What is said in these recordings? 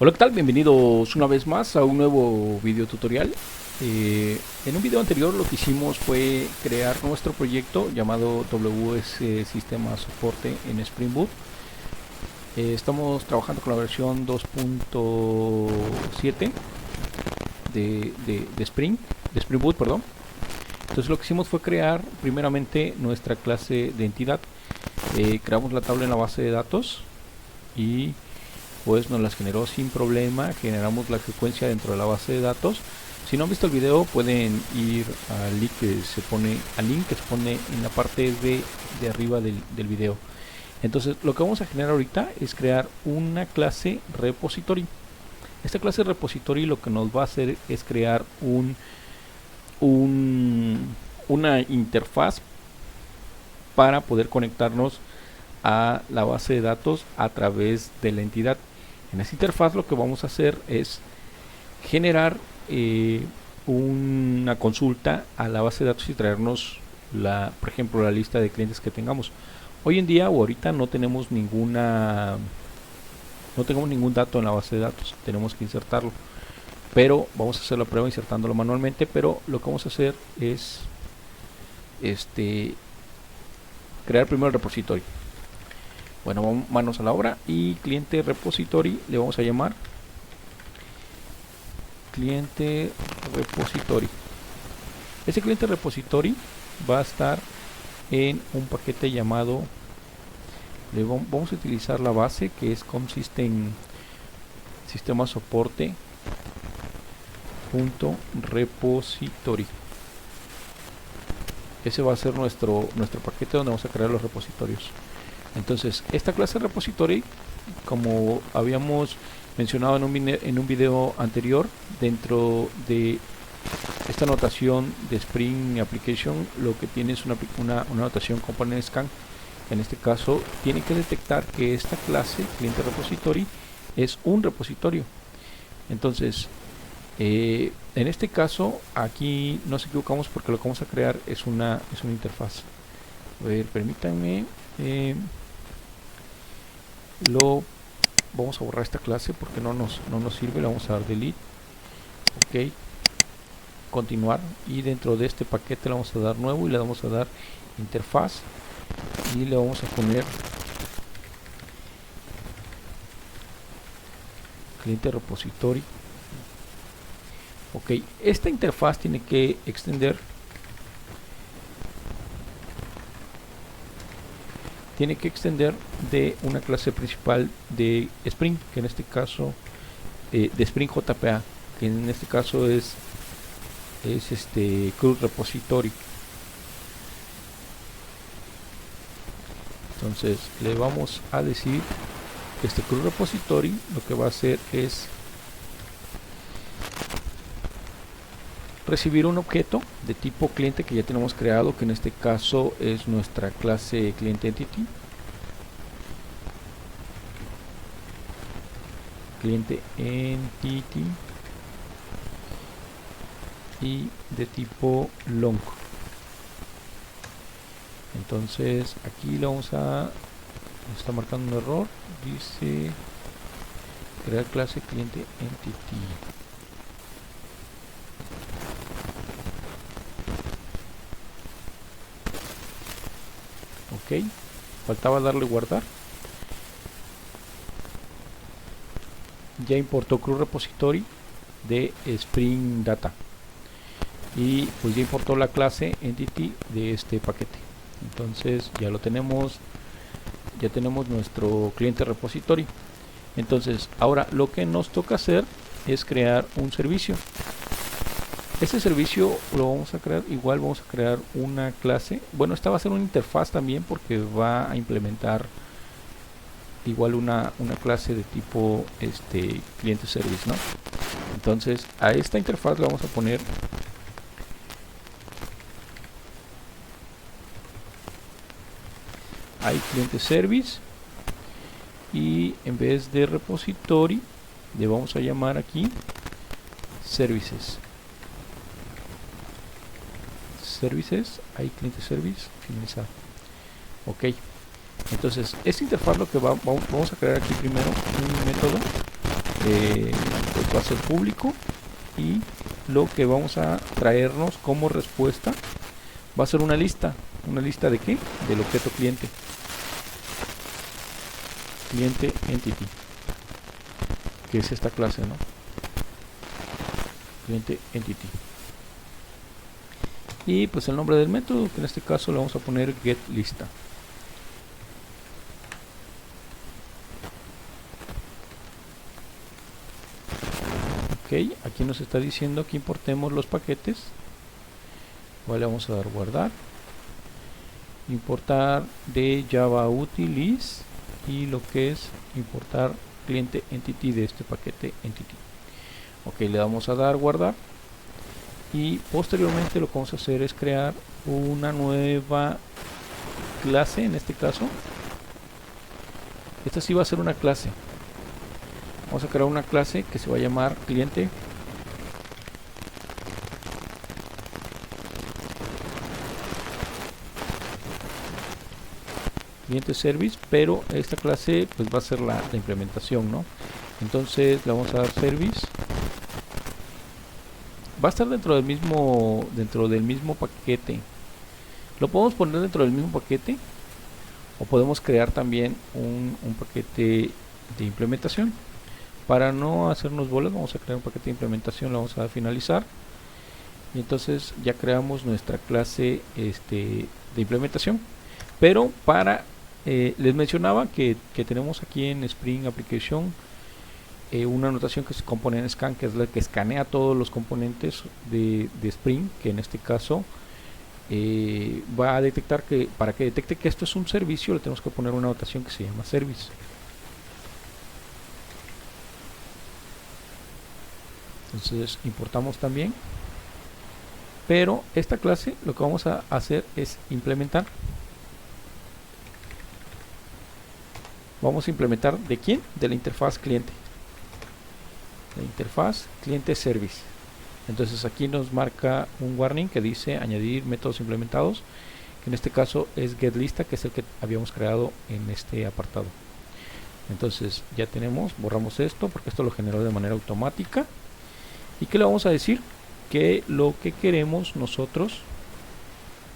Hola, ¿qué tal? Bienvenidos una vez más a un nuevo video tutorial. En un video anterior lo que hicimos fue crear nuestro proyecto llamado WS Sistema Soporte en Spring Boot. Estamos trabajando con la versión 2.7 de Spring Boot, perdón. Entonces lo que hicimos fue crear primeramente nuestra clase de entidad. Creamos la tabla en la base de datos y pues nos las generó sin problema. Generamos la secuencia dentro de la base de datos. Si no han visto el video, pueden ir al link que se pone en la parte de arriba del video. Entonces lo que vamos a generar ahorita es crear una clase repository. Esta clase repository lo que nos va a hacer es crear una interfaz para poder conectarnos a la base de datos a través de la entidad. En esta interfaz lo que vamos a hacer es generar una consulta a la base de datos y traernos por ejemplo, la lista de clientes que tengamos. Hoy en día o ahorita no tenemos ningún dato en la base de datos, tenemos que insertarlo, pero vamos a hacer la prueba insertándolo manualmente. Pero lo que vamos a hacer es crear primero el repositorio. Bueno, vamos manos a la obra y cliente repository le vamos a llamar cliente repository. Ese cliente repository va a estar en un paquete llamado, vamos a utilizar la base que es sistema soporte .repository. Ese va a ser nuestro paquete donde vamos a crear los repositorios. Entonces esta clase repository, como habíamos mencionado en un video anterior, dentro de esta notación de Spring Application, lo que tiene es una notación component scan. En este caso tiene que detectar que esta clase cliente repository es un repositorio. Entonces en este caso aquí nos equivocamos porque lo que vamos a crear es una interfaz. A ver, permítanme, vamos a borrar esta clase porque no nos sirve. Le vamos a dar delete, ok, continuar, y dentro de este paquete le vamos a dar nuevo y le vamos a dar interfaz y le vamos a poner cliente repository. Ok, esta interfaz tiene que extender de una clase principal de Spring, que en este caso de Spring JPA, que en este caso es CRUD repository. Entonces le vamos a decir que este CRUD repository lo que va a hacer es recibir un objeto de tipo cliente que ya tenemos creado, que en este caso es nuestra clase cliente entity, y de tipo long. Entonces aquí le vamos a, nos está marcando un error, dice crear clase cliente entity. Ok, faltaba darle guardar. Ya importó CRUD repository de Spring Data y pues ya importó la clase entity de este paquete. Entonces ya lo tenemos, ya tenemos nuestro cliente repository. Entonces ahora lo que nos toca hacer es crear un servicio. Este servicio lo vamos a crear, igual vamos a crear una clase. Bueno, esta va a ser una interfaz también porque va a implementar igual una clase de tipo cliente service, ¿no? Entonces a esta interfaz le vamos a poner cliente service, y en vez de repository le vamos a llamar aquí services, cliente service finalizado. Ok, entonces esta interfaz lo que vamos a crear aquí primero un método pues va a ser público, y lo que vamos a traernos como respuesta va a ser una lista de qué, del objeto cliente entity, que es esta clase, ¿no? Cliente entity, y pues el nombre del método, que en este caso le vamos a poner getLista. Ok, aquí nos está diciendo que importemos los paquetes. Vale, vamos a dar guardar, importar de Java Utilis, y lo que es importar cliente entity de este paquete entity. Ok, le damos a dar guardar, y posteriormente lo que vamos a hacer es crear una nueva clase. En este caso, esta sí va a ser una clase. Vamos a crear una clase que se va a llamar cliente service, pero esta clase pues va a ser la implementación, ¿no? Entonces le vamos a dar service. Va a estar dentro del mismo paquete. Lo podemos poner dentro del mismo paquete, o podemos crear también un paquete de implementación. Para no hacernos bolas, vamos a crear un paquete de implementación, lo vamos a finalizar, y entonces ya creamos nuestra clase de implementación. Pero les mencionaba que tenemos aquí en Spring Application una notación que se compone en scan, que es la que escanea todos los componentes de Spring, que en este caso va a detectar que, para que detecte que esto es un servicio, le tenemos que poner una notación que se llama service. Entonces importamos también, pero esta clase lo que vamos a hacer es implementar. Vamos a implementar ¿de quién? De la interfaz cliente. La interfaz cliente service. Entonces aquí nos marca un warning que dice añadir métodos implementados, que en este caso es getLista, que es el que habíamos creado en este apartado. Entonces ya tenemos, borramos esto porque esto lo generó de manera automática. ¿Y qué le vamos a decir? Que lo que queremos nosotros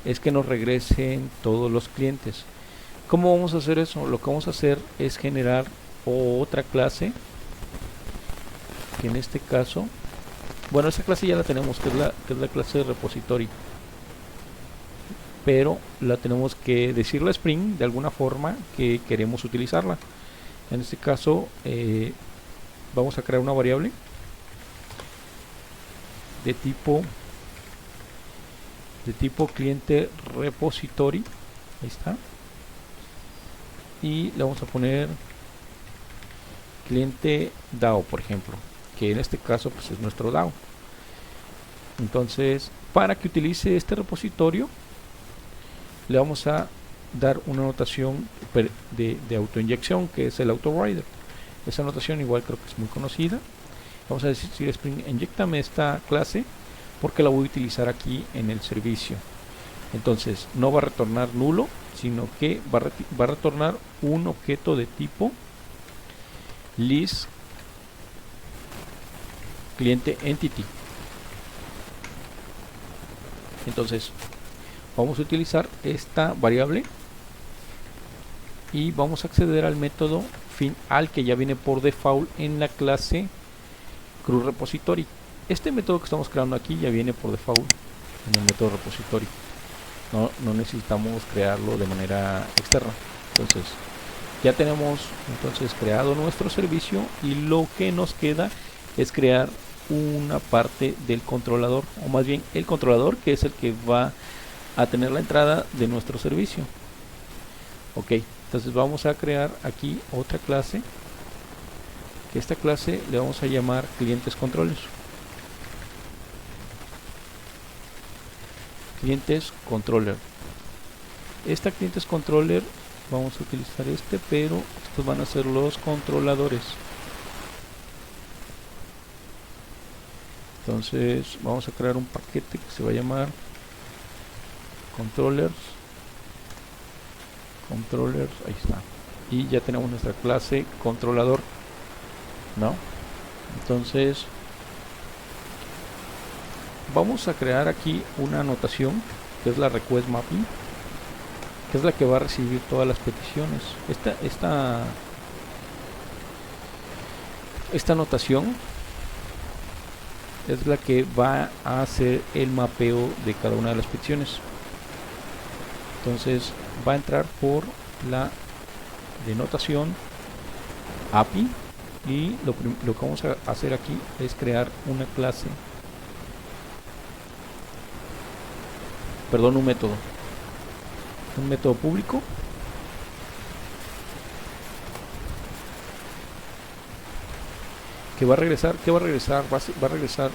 es que nos regresen todos los clientes. ¿Cómo vamos a hacer eso? Lo que vamos a hacer es generar otra clase, que en este caso, bueno, esta clase ya la tenemos, que es la clase de repository, pero la tenemos que decirle a Spring de alguna forma que queremos utilizarla. En este caso vamos a crear una variable de tipo cliente repository, ahí está, y le vamos a poner cliente DAO, por ejemplo, que en este caso pues es nuestro DAO. Entonces, para que utilice este repositorio, le vamos a dar una notación de autoinyección, que es el autorider. Esa notación igual creo que es muy conocida. Vamos a decir Spring, inyectame esta clase porque la voy a utilizar aquí en el servicio. Entonces no va a retornar nulo, sino que va a retornar un objeto de tipo list cliente entity. Entonces vamos a utilizar esta variable y vamos a acceder al método final, que ya viene por default en la clase CrewRepository. Este método que estamos creando aquí ya viene por default en el método repository. No necesitamos crearlo de manera externa. Entonces ya tenemos creado nuestro servicio, y lo que nos queda es crear una parte del controlador, o más bien el controlador, que es el que va a tener la entrada de nuestro servicio. Ok, entonces vamos a crear aquí otra clase, que esta clase le vamos a llamar clientes controllers. Clientes controller. Esta clientes controller vamos a utilizar pero estos van a ser los controladores. Entonces vamos a crear un paquete que se va a llamar controllers, ahí está, y ya tenemos nuestra clase controlador, ¿no? Entonces vamos a crear aquí una anotación que es la request mapping, que es la que va a recibir todas las peticiones. Esta anotación es la que va a hacer el mapeo de cada una de las peticiones. Entonces va a entrar por la denotación API, y lo que vamos a hacer aquí es crear una clase, perdón, un método público que va a regresar, va a regresar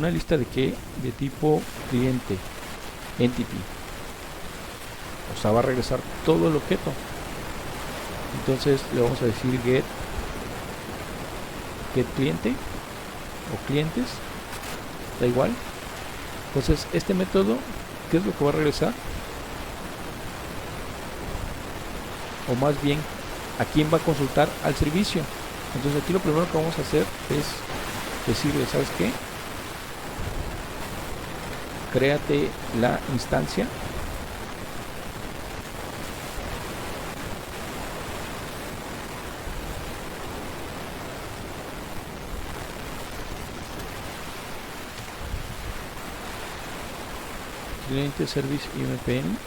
una lista de qué, de tipo cliente entity, o sea, va a regresar todo el objeto. Entonces le vamos a decir get cliente o clientes, da igual. Entonces este método, ¿qué es lo que va a regresar? O más bien, ¿a quién va a consultar? Al servicio. Entonces aquí lo primero que vamos a hacer es decirle, ¿sabes qué? Créate la instancia cliente service IMPN.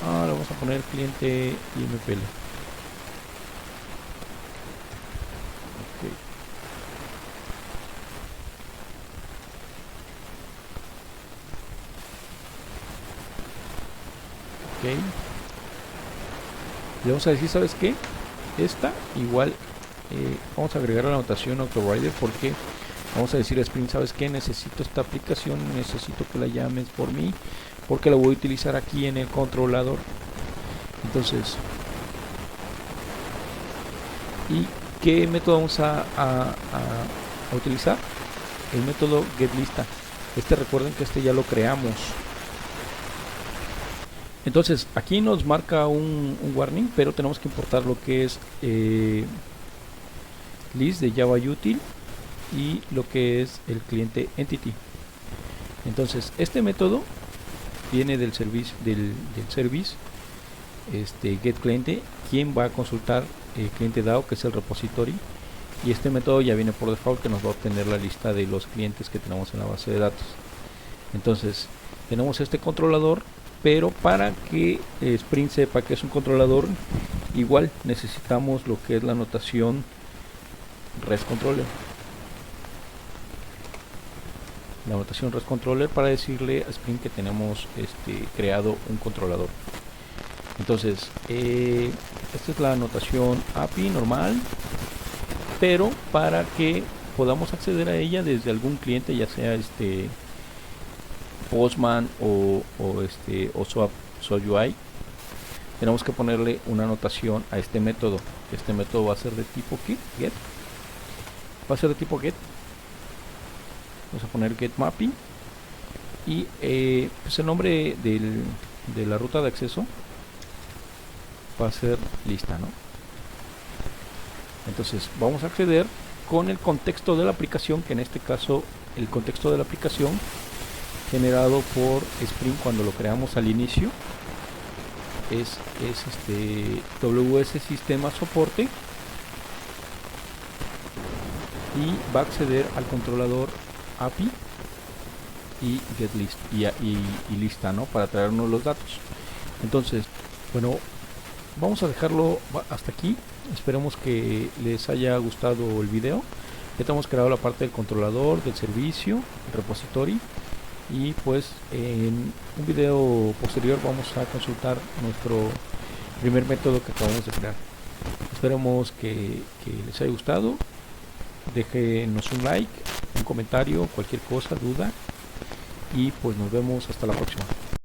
Ahora vamos a poner cliente IMPL. Ok. Le vamos a decir, ¿sabes qué? Esta igual vamos a agregar la anotación autorider, porque vamos a decir a Spring, ¿sabes qué? Necesito esta aplicación, necesito que la llames por mí, porque la voy a utilizar aquí en el controlador. Entonces, ¿y qué método vamos a utilizar? El método getLista. Recuerden que ya lo creamos. Entonces aquí nos marca un warning, pero tenemos que importar lo que es list de Java Util y lo que es el cliente entity. Entonces este método viene del service get cliente, quien va a consultar el cliente DAO, que es el repository, y este método ya viene por default, que nos va a obtener la lista de los clientes que tenemos en la base de datos. Entonces tenemos este controlador, pero para que Spring sepa que es un controlador, igual necesitamos lo que es la anotación REST-controller. La anotación REST-controller para decirle a Spring que tenemos creado un controlador. Entonces esta es la anotación API normal, pero para que podamos acceder a ella desde algún cliente, ya sea Postman o SOAP UI, tenemos que ponerle una anotación a este método. Este método va a ser de tipo get. Va a ser de tipo get. Vamos a poner get mapping y pues el nombre de la ruta de acceso va a ser lista, ¿no? Entonces vamos a acceder con el contexto de la aplicación, que en este caso el contexto de la aplicación generado por Spring cuando lo creamos al inicio es WS Sistema Soporte, y va a acceder al controlador API y getList y lista, ¿no? Para traernos los datos. Entonces, bueno, vamos a dejarlo hasta aquí. Esperemos que les haya gustado el video. Ya tenemos creado la parte del controlador, del servicio, el repository, y pues en un video posterior vamos a consultar nuestro primer método que acabamos de crear. Esperemos que les haya gustado. Déjenos un like, un comentario, cualquier cosa, duda, y pues nos vemos hasta la próxima.